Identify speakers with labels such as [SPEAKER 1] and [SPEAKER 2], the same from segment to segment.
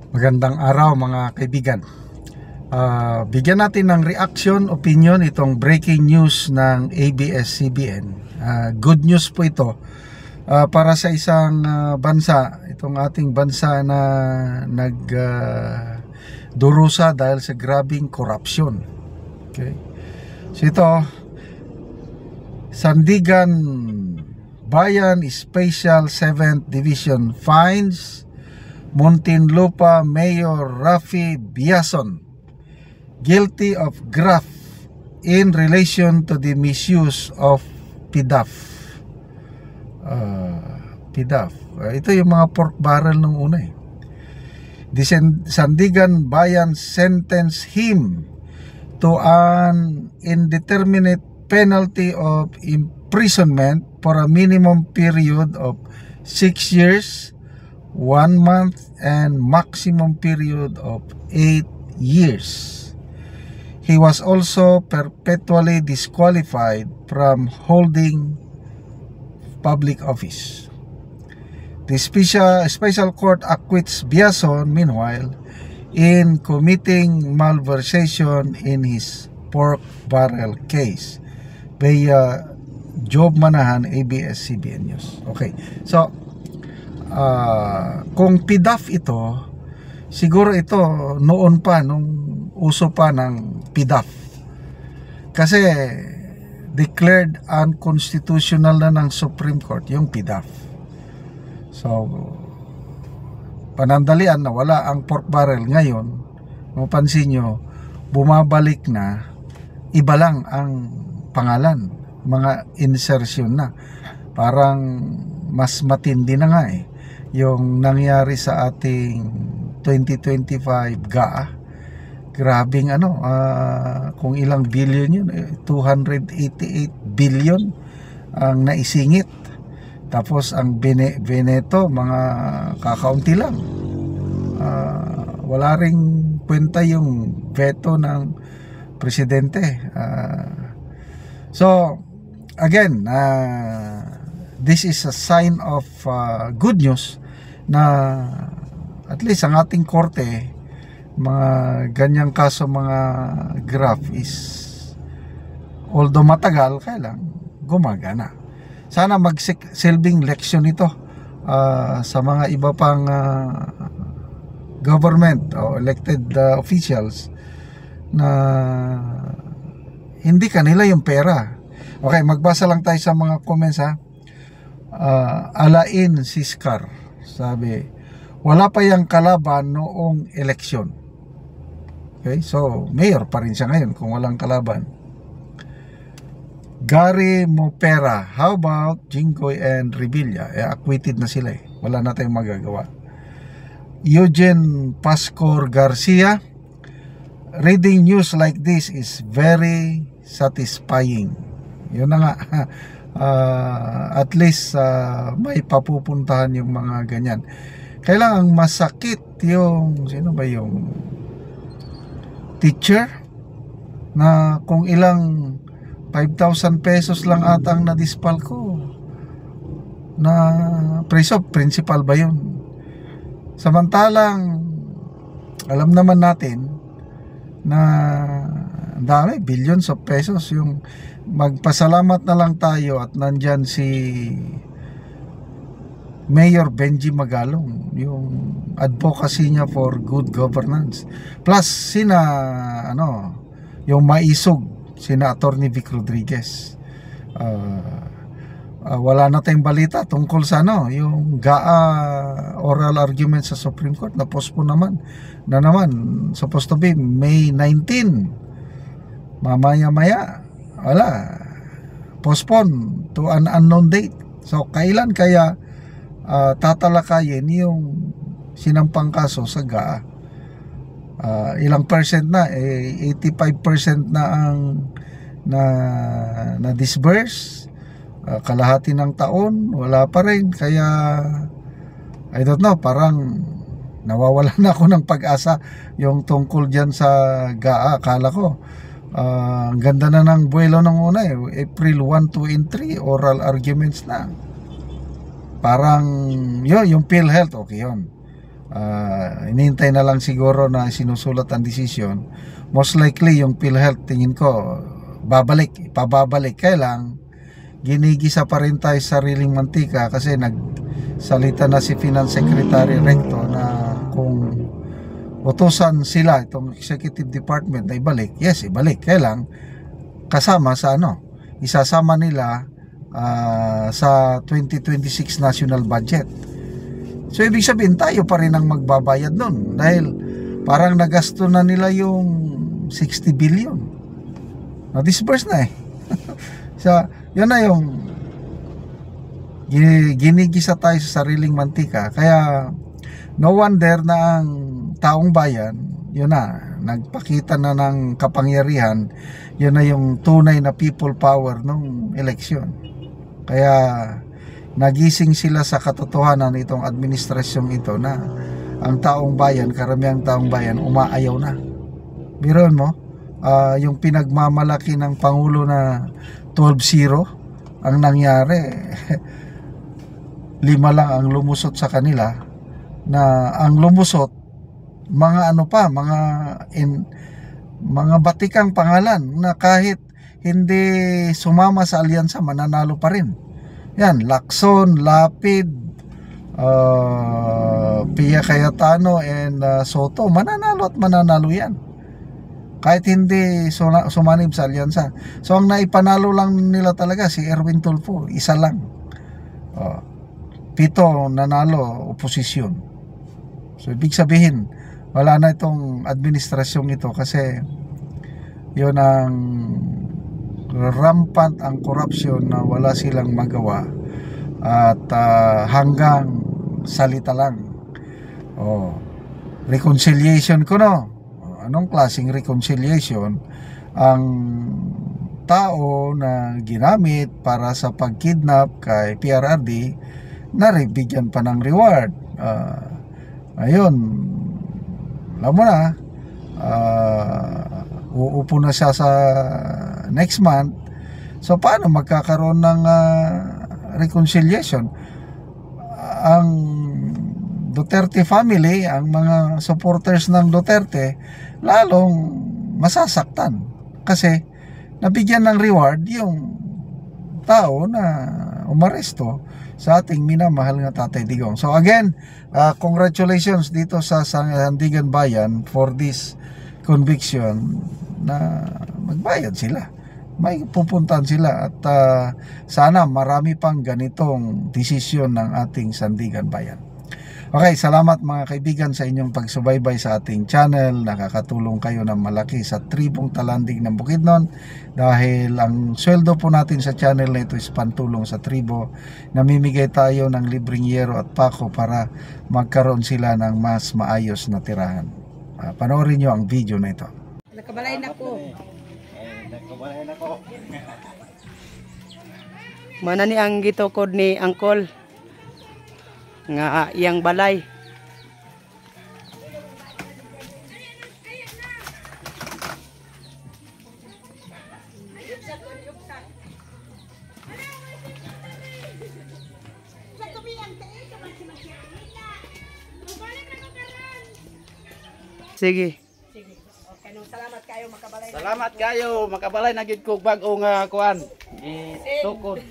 [SPEAKER 1] Magandang araw mga kaibigan. Bigyan natin ng reaction, opinion itong breaking news ng ABS-CBN. Good news po ito para sa isang bansa, itong ating bansa na nagdurusa dahil sa grabing korupsyon. Okay? So ito, Sandigan Bayan Special 7th Division finds Muntinlupa Mayor Raffy Biason guilty of graft in relation to the misuse of PDAF. Ito yung mga pork barrel nung una eh. The Sandigan Bayan sentenced him to an indeterminate penalty of imprisonment for a minimum period of 6 years, 1 month, and maximum period of 8 years. He was also perpetually disqualified from holding public office. The special court acquits Biason, meanwhile, in committing malversation in his pork barrel case via Job Manahan, ABS-CBN News. Okay, so kung PDAF ito, siguro ito noon pa, nung uso pa ng PDAF, kasi declared unconstitutional na ng Supreme Court yung PDAF. So panandalian na wala ang pork barrel. Ngayon, mapansin nyo, bumabalik na, iba lang ang pangalan, mga insertion na, parang mas matindi na nga eh yung nangyari sa ating 2025 GAA. Grabing kung ilang billion yun, 288 billion ang naisingit. Tapos ang Veneto, mga kakaunti lang. Wala ring kwenta yung veto ng presidente. So again, this is a sign of good news na at least ang ating korte, mga ganyang kaso, mga graft is, although matagal, kailang gumagana. Sana magsilbing leksyon ito sa mga iba pang government o elected officials na hindi kanila yung pera. Okay, magbasa lang tayo sa mga comments ha. Alain Siskar, sabi, wala pa yung kalaban noong eleksyon. Okay, so mayor pa rin siya ngayon kung walang kalaban. Gary Mopera, how about Jinggoy and Revilla? Acquitted na sila eh. Wala na tayong magagawa. Eugene Pascor Garcia, reading news like this is very satisfying. Yun na nga. At least may papupuntahan yung mga ganyan. Kailangang masakit yung, sino ba yung teacher na kung ilang 5,000 pesos lang atang na-dispal ko na preso, principal ba yun? Samantalang alam naman natin na dami, billions of pesos. Yung magpasalamat na lang tayo at nandyan si Mayor Benji Magalong, yung advocacy niya for good governance, plus yung maisog sina Attorney Vic Rodriguez. Wala na tayong balita tungkol sa yung GAA oral argument sa Supreme Court na postpone naman supposed to be May 19. Mamaya wala, postpone to an unknown date. So kailan kaya tatalakayin yung sinampang kaso sa GAA? Ilang percent na, 85% na ang na disburse, kalahati ng taon wala pa rin. Kaya I don't know, parang nawawala na ako ng pag-asa yung tungkol dyan sa GAA. Akala ko ang ganda na ng buwelo ng una eh. April 1, 2, and 3 oral arguments na. Parang yung PhilHealth, okay yun. Inintay na lang siguro na sinusulat ang desisyon. Most likely yung PhilHealth tingin ko ipababalik. Kaya lang ginigisa pa rin tayo sa sariling mantika kasi nagsalita na si Finance Secretary Recto na kung utusan sila itong executive department na ibalik, yes, ibalik. Kaya lang kasama sa isasama nila sa 2026 national budget. So ibig sabihin tayo pa rin ang magbabayad nun dahil parang nagasto na nila yung 60 billion. Na-disburse na eh. So yun na yung ginigisa tayo sa sariling mantika. Kaya no wonder na ang taong bayan, yun na, nagpakita na ng kapangyarihan. Yun na yung tunay na people power nung eleksyon. Kaya nagising sila sa katotohanan itong administrasyong ito na ang taong bayan, karamihang taong bayan, umaayaw na. Biruin mo, yung pinagmamalaki ng Pangulo na 12-0, ang nangyari, 5 lang ang lumusot sa kanila, na ang lumusot, mga mga batikang pangalan na kahit hindi sumama sa alyansa, mananalo pa rin. Yan, Lacson, Lapid, Pia Cayetano and Soto, mananalo yan. Kahit hindi sumanib sa alyansa. So ang naipanalo lang nila talaga si Erwin Tulfo, isa lang. 7 nanalo, oposisyon. So ibig sabihin, wala na itong administrasyong ito kasi yun ang rampant ang corruption na wala silang magawa at hanggang salita lang. Reconciliation ko anong klaseng reconciliation? Ang tao na ginamit para sa pagkidnap kay PRRD naribigyan pa ng reward. Ayun, alam mo na, uupo na siya sa next month. So paano magkakaroon ng reconciliation? Ang Duterte family, ang mga supporters ng Duterte, lalong masasaktan kasi nabigyan ng reward yung tao na umaresto sa ating minamahal nga Tatay Digong. So again, congratulations dito sa Sandigan Bayan for this conviction na magbayad sila. May pupuntahan sila at sana marami pang ganitong desisyon ng ating Sandigan Bayan. Okay, salamat mga kaibigan sa inyong pagsubaybay sa ating channel. Nakakatulong kayo ng malaki sa tribong Talandig ng Bukidnon dahil ang sweldo po natin sa channel na ito is pantulong sa tribo. Namimigay tayo ng libreng yero at pako para magkaroon sila ng mas maayos na tirahan. Panoorin nyo ang video na ito.
[SPEAKER 2] Nakabalay na ko. Mana ni ang gitukod ni Angkol nga iyang balay. Sige. Okay, no, salamat kayo makabalay.
[SPEAKER 3] Salamat kayo makabalay na gid kog bag-o nga kuan. Gitukod.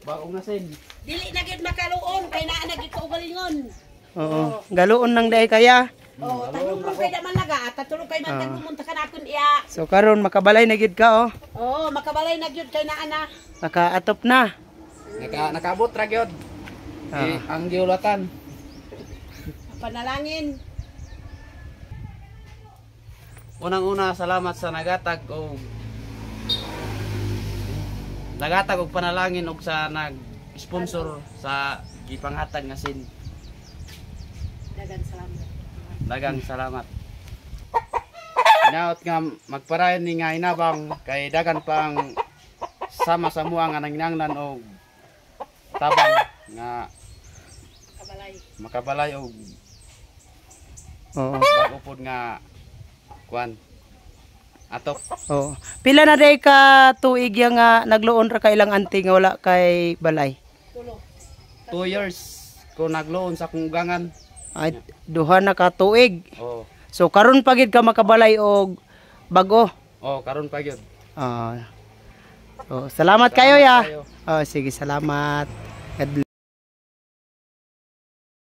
[SPEAKER 3] Bag-o nga sin.
[SPEAKER 4] Dili na gid makaluon kay naa na gid ko ugalingon.
[SPEAKER 2] Oo. Galuon nang dai kaya.
[SPEAKER 4] Oh, tanong mo kay daman laga at tulog kay man tagpumunta ka nakon iya.
[SPEAKER 2] So karon makabalay na gid ka
[SPEAKER 4] Oh, makabalay na gyud kay naa na.
[SPEAKER 2] Nakaatop na.
[SPEAKER 3] Nakaabot ra gyud. Ang giulatan.
[SPEAKER 4] Panalangin.
[SPEAKER 3] Unang-una salamat sa nagatag og panalangin og sa nag-sponsor sa gipanghatag nga sin. Dagang salamat. Inaot nga magparayon ni nga inabang kay dagan pang sama sa mua nga nanginanglan og tabang nga makabalay og bago pod nga kuan atop.
[SPEAKER 2] Oo. Pila na day ka tuig yang nga nagluon ra ka ilang anti nga wala kay balay?
[SPEAKER 3] 2 years ko nagloon sa kung ugangan.
[SPEAKER 2] Ay, duha na ka tuig.
[SPEAKER 3] Oh.
[SPEAKER 2] So karon pagid ka makabalay og bago.
[SPEAKER 3] Oh, karon pa gyud.
[SPEAKER 2] So, salamat kayo ya.
[SPEAKER 3] kayo.
[SPEAKER 2] Oh, sige, salamat. God bless.